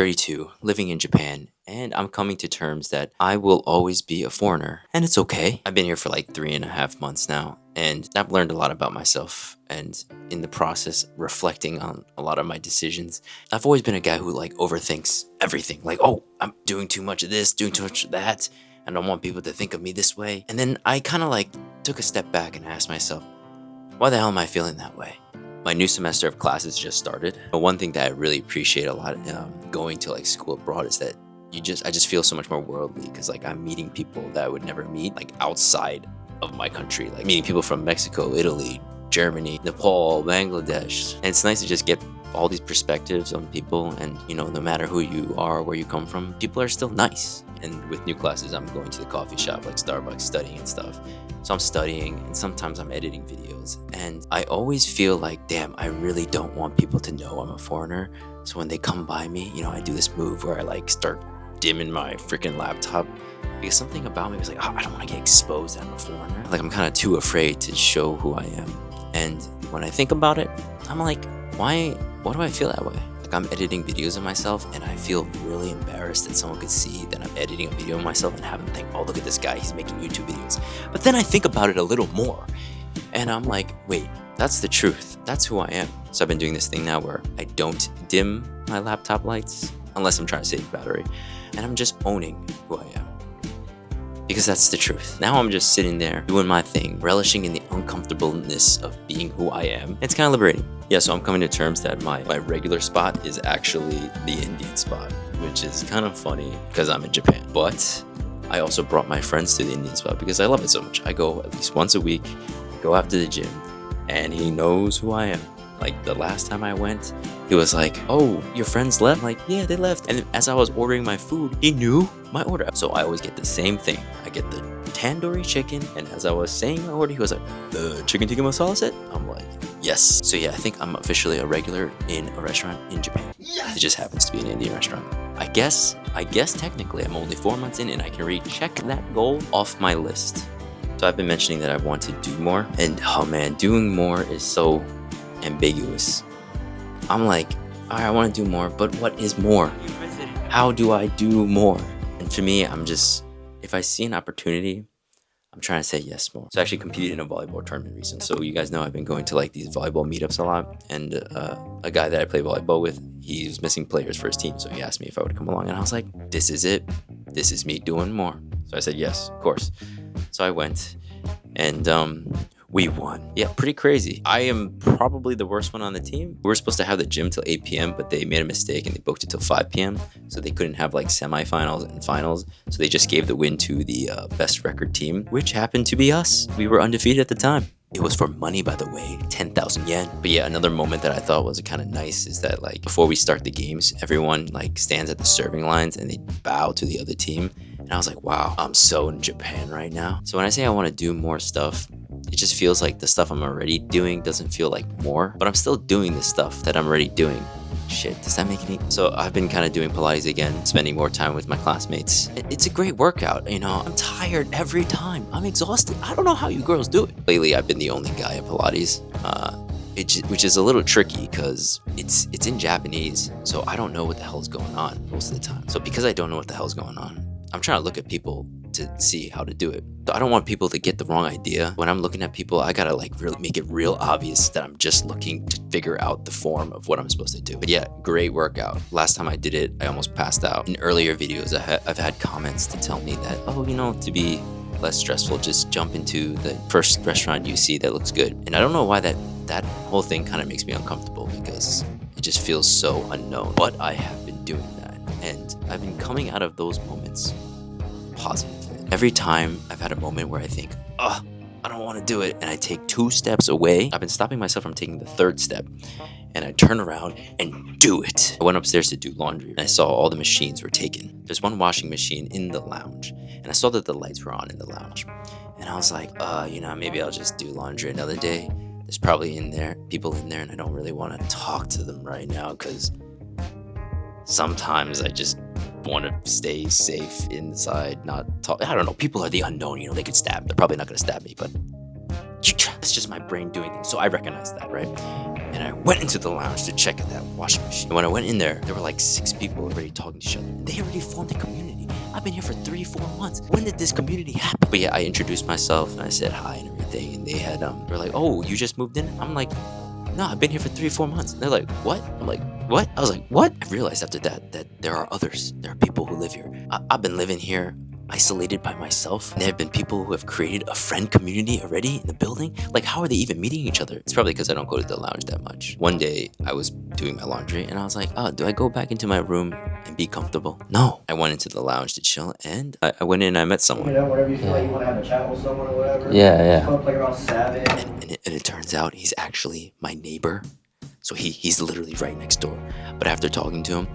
32, living in Japan, and I'm coming to terms that I will always be a foreigner, and it's okay. I've been here for like 3.5 months now, and I've learned a lot about myself, and in the process, reflecting on a lot of my decisions. I've always been a guy who like overthinks everything. Like, oh, I'm doing too much of this, doing too much of that. I don't want people to think of me this way. And then I kind of like took a step back and asked myself, why the hell am I feeling that way? My new semester of classes just started. But one thing that I really appreciate a lot going to like school abroad is that I just feel so much more worldly, because like I'm meeting people that I would never meet like outside of my country, like meeting people from Mexico, Italy, Germany, Nepal, Bangladesh. And it's nice to just get all these perspectives on people, and no matter who you are, where you come from, people are still nice. And with new classes, I'm going to the coffee shop like Starbucks, studying and stuff. So I'm studying, and sometimes I'm editing videos, and I always feel like, damn, I really don't want people to know I'm a foreigner. So when they come by me, I do this move where I like start dimming my freaking laptop, because something about me was like, oh, I don't want to get exposed that I'm a foreigner. Like, I'm kind of too afraid to show who I am. And when I think about it, I'm like, why do I feel that way? Like, I'm editing videos of myself, and I feel really embarrassed that someone could see that I'm editing a video of myself and have them think, oh, look at this guy, he's making YouTube videos. But then I think about it a little more, and I'm like, wait, that's the truth. That's who I am. So I've been doing this thing now where I don't dim my laptop lights unless I'm trying to save battery, and I'm just owning who I am. Because that's the truth. Now I'm just sitting there doing my thing, relishing in the uncomfortableness of being who I am. It's kind of liberating. Yeah, so I'm coming to terms that my regular spot is actually the Indian spot, which is kind of funny because I'm in Japan. But I also brought my friends to the Indian spot because I love it so much. I go at least once a week, go after the gym, and he knows who I am. Like, the last time I went, he was like, oh, your friends left? I'm like, yeah, they left. And as I was ordering my food, he knew my order. So I always get the same thing. I get the tandoori chicken, and as I was saying my order, he was like, the chicken tikka masala set? I'm like, yes. So yeah, I think I'm officially a regular in a restaurant in Japan. Yes! It just happens to be an Indian restaurant. I guess technically I'm only 4 months in, and I can recheck that goal off my list. So I've been mentioning that I want to do more, and oh man, doing more is so ambiguous. I'm like, all right, I want to do more, but what is more? How do I do more? And for me, if I see an opportunity, I'm trying to say yes more. So I actually competed in a volleyball tournament recently. So you guys know I've been going to like these volleyball meetups a lot, and a guy that I play volleyball with, he was missing players for his team, so he asked me if I would come along, and I was like, this is it. This is me doing more. So I said yes, of course. So I went, and we won. Yeah, pretty crazy. I am probably the worst one on the team. We were supposed to have the gym till 8 p.m., but they made a mistake and they booked it till 5 p.m. So they couldn't have like semifinals and finals. So they just gave the win to the best record team, which happened to be us. We were undefeated at the time. It was for money, by the way, 10,000 yen. But yeah, another moment that I thought was kind of nice is that like before we start the games, everyone like stands at the serving lines and they bow to the other team. And I was like, wow, I'm so in Japan right now. So when I say I want to do more stuff, it just feels like the stuff I'm already doing doesn't feel like more, but I'm still doing the stuff that I'm already doing. Shit, does that make any? So I've been kind of doing Pilates again, spending more time with my classmates. It's a great workout, I'm tired every time. I'm exhausted. I don't know how you girls do it. Lately, I've been the only guy at Pilates, which is a little tricky because it's in Japanese, so I don't know what the hell's going on most of the time. So because I don't know what the hell's going on, I'm trying to look at people to see how to do it. So I don't want people to get the wrong idea. When I'm looking at people, I gotta like really make it real obvious that I'm just looking to figure out the form of what I'm supposed to do. But yeah, great workout. Last time I did it, I almost passed out. In earlier videos, I've had comments to tell me that, oh, to be less stressful, just jump into the first restaurant you see that looks good. And I don't know why that whole thing kind of makes me uncomfortable, because it just feels so unknown. But I have been doing that, and I've been coming out of those moments positively. Every time I've had a moment where I think, I don't want to do it, and I take 2 steps away, I've been stopping myself from taking the 3rd step, and I turn around and do it. I went upstairs to do laundry, and I saw all the machines were taken. There's one washing machine in the lounge, and I saw that the lights were on in the lounge, and I was like, maybe I'll just do laundry another day. There's probably people in there, and I don't really want to talk to them right now, because sometimes I just want to stay safe inside, not talk. I don't know. People are the unknown. They could stab me. They're probably not going to stab me, but It's just my brain doing things. So I recognized that, right? And I went into the lounge to check at that washing machine. And when I went in there were like 6 people already talking to each other. They already formed a community. I've been here for 3-4 months. When did this community happen? But yeah, I introduced myself and I said hi and everything. And they had they're like, oh, you just moved in? I'm like, no, I've been here for 3-4 months. And they're like, what? I'm like, what? I was like, what? I realized after that there are others. There are people who live here. I've been living here isolated by myself. And there have been people who have created a friend community already in the building. Like, how are they even meeting each other? It's probably because I don't go to the lounge that much. One day I was doing my laundry and I was like, oh, do I go back into my room and be comfortable? No. I went into the lounge to chill and I went in and I met someone. You know, whenever you feel like you want to have a chat with someone or whatever. Yeah. Just play around Savage. And it turns out he's actually my neighbor. So he's literally right next door. But after talking to him,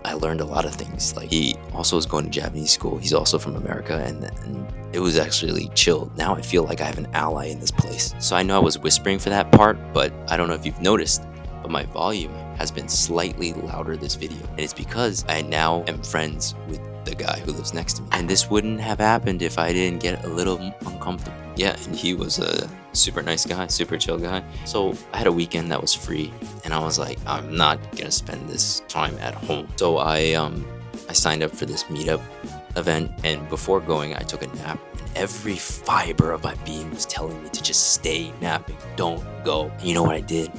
I learned a lot of things. Like, he also is going to Japanese school. He's also from America, and it was actually chill. Now I feel like I have an ally in this place. So I know I was whispering for that part, but I don't know if you've noticed, but my volume has been slightly louder this video. And it's because I now am friends with the guy who lives next to me. And this wouldn't have happened if I didn't get a little uncomfortable. Yeah, and he was a super nice guy, super chill guy. So I had a weekend that was free, and I was like, I'm not gonna spend this time at home. So I signed up for this meetup event, and before going, I took a nap. And every fiber of my being was telling me to just stay napping, don't go. And you know what I did?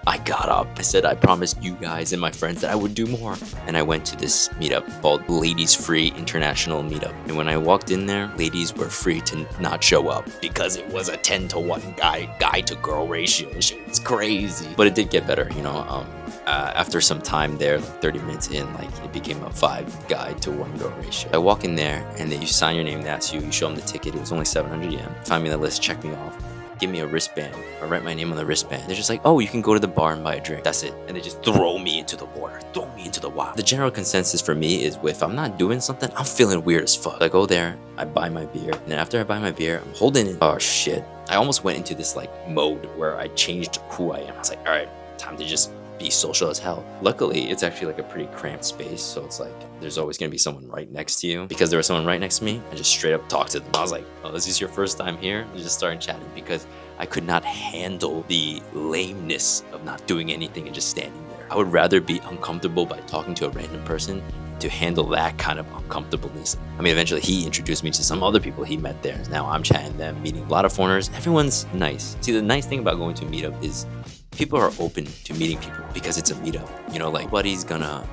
I got up. I said I promised you guys and my friends that I would do more. And I went to this meetup called Ladies Free International Meetup. And when I walked in there, ladies were free to not show up because it was a 10-to-1 guy to girl ratio. Shit was crazy. But it did get better, you know. After some time there, like 30 minutes in, like, it became a 5 guy to 1 girl ratio. I walk in there and then you sign your name, that's you show them the ticket. It was only 700 yen. Find me on the list, check me off. Give me a wristband. I write my name on the wristband. They're just like, oh, you can go to the bar and buy a drink. That's it. And they just throw me into the water. Throw me into the wild. The general consensus for me is if I'm not doing something, I'm feeling weird as fuck. I go there, I buy my beer. And then after I buy my beer, I'm holding it. Oh shit. I almost went into this like mode where I changed who I am. I was like, all right, time to just be social as hell. Luckily, it's actually like a pretty cramped space, so it's like there's always gonna be someone right next to you. Because there was someone right next to me, I just straight up talked to them. I was like, oh, is this your first time here? We just started chatting because I could not handle the lameness of not doing anything and just standing there. I would rather be uncomfortable by talking to a random person to handle that kind of uncomfortableness. I mean, eventually he introduced me to some other people he met there. Now I'm chatting them, meeting a lot of foreigners. Everyone's nice. See, the nice thing about going to a meetup is people are open to meeting people because it's a meetup. You know, like, nobody's gonna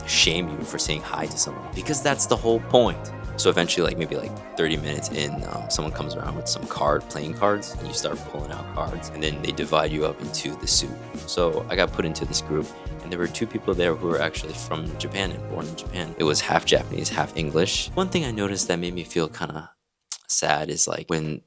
shame you for saying hi to someone because that's the whole point. So eventually, like maybe like 30 minutes in, someone comes around with some playing cards, and you start pulling out cards, and then they divide you up into the suit. So I got put into this group, and there were 2 people there who were actually from Japan and born in Japan. It was half Japanese, half English. One thing I noticed that made me feel kind of sad is like when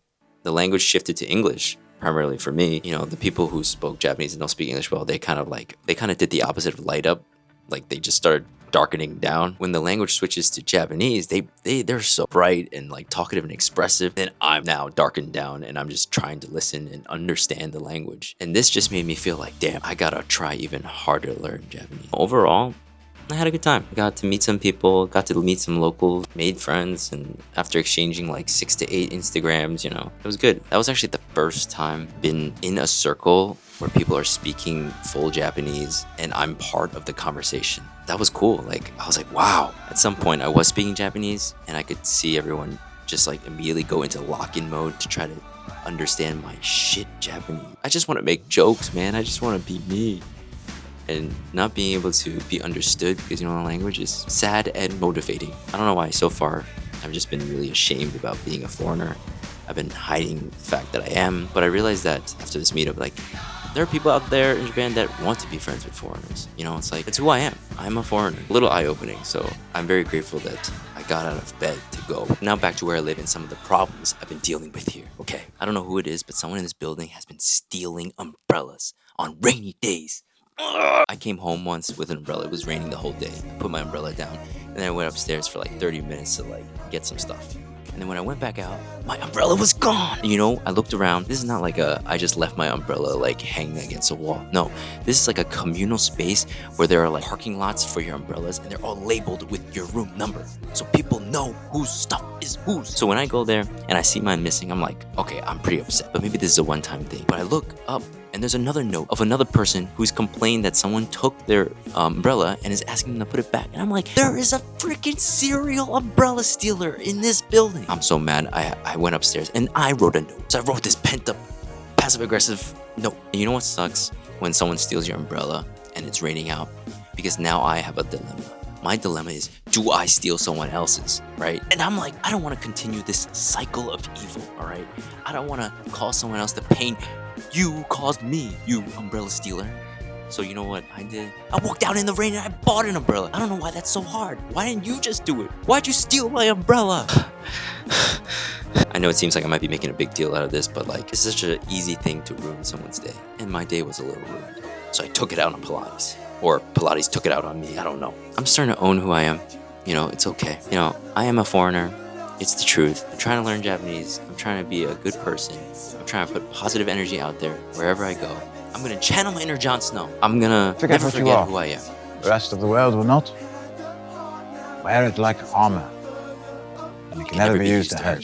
the language shifted to English, primarily for me, you know, the people who spoke Japanese and don't speak English well, they kind of did the opposite of light up. Like, they just started darkening down. When the language switches to Japanese, they're so bright and like talkative and expressive. Then I'm now darkened down and I'm just trying to listen and understand the language. And this just made me feel like, damn, I gotta try even harder to learn Japanese. Overall, I had a good time. Got to meet some people, got to meet some locals, made friends, and after exchanging like 6 to 8 Instagrams, you know, it was good. That was actually the first time been in a circle where people are speaking full Japanese and I'm part of the conversation. That was cool. Like, I was like, wow. At some point I was speaking Japanese and I could see everyone just like immediately go into lock-in mode to try to understand my shit Japanese. I just want to make jokes, man. I just want to be me. And not being able to be understood because, you know, the language is sad and motivating. I don't know why so far I've just been really ashamed about being a foreigner. I've been hiding the fact that I am, but I realized that after this meetup, like, there are people out there in Japan that want to be friends with foreigners. You know, it's like, it's who I am. I'm a foreigner. A little eye-opening, so I'm very grateful that I got out of bed to go. Now back to where I live and some of the problems I've been dealing with here. Okay, I don't know who it is, but someone in this building has been stealing umbrellas on rainy days. I came home once with an umbrella. It was raining the whole day. I put my umbrella down and then I went upstairs for like 30 minutes to like get some stuff. And then when I went back out, my umbrella was gone. You know, I looked around. This is not like I just left my umbrella like hanging against a wall. No, this is like a communal space where there are like parking lots for your umbrellas and they're all labeled with your room number. So people know whose stuff is is whose. So when I go there and I see mine missing, I'm like, okay, I'm pretty upset. But maybe this is a one-time thing. But I look up and there's another note of another person who's complained that someone took their umbrella and is asking them to put it back. And I'm like, there is a freaking serial umbrella stealer in this building. I'm so mad. I went upstairs and I wrote a note. So I wrote this pent up, passive aggressive note. And you know what sucks? When someone steals your umbrella and it's raining out, because now I have a dilemma. My dilemma is, do I steal someone else's, right? And I'm like, I don't want to continue this cycle of evil, all right? I don't want to cause someone else the pain you caused me, you umbrella stealer. So you know what I did? I walked out in the rain and I bought an umbrella. I don't know why that's so hard. Why didn't you just do it? Why'd you steal my umbrella? I know it seems like I might be making a big deal out of this, but like, it's such an easy thing to ruin someone's day. And my day was a little ruined. So I took it out on Pilates. Or Pilates took it out on me, I don't know. I'm starting to own who I am. You know, it's okay. You know, I am a foreigner. It's the truth. I'm trying to learn Japanese. I'm trying to be a good person. I'm trying to put positive energy out there wherever I go. I'm gonna channel my inner Jon Snow. I'm gonna never forget who I am. The rest of the world will not. Wear it like armor. And it can never be used to hurt.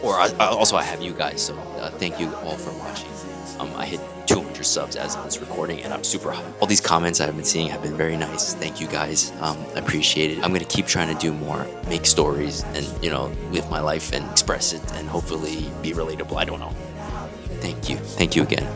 Or I have you guys, so thank you all for watching. I hit 200 subs as of this recording, and I'm super hyped. All these comments I've been seeing have been very nice. Thank you guys. I appreciate it. I'm gonna keep trying to do more, make stories, and you know, live my life and express it, and hopefully be relatable. I don't know. Thank you. Thank you again.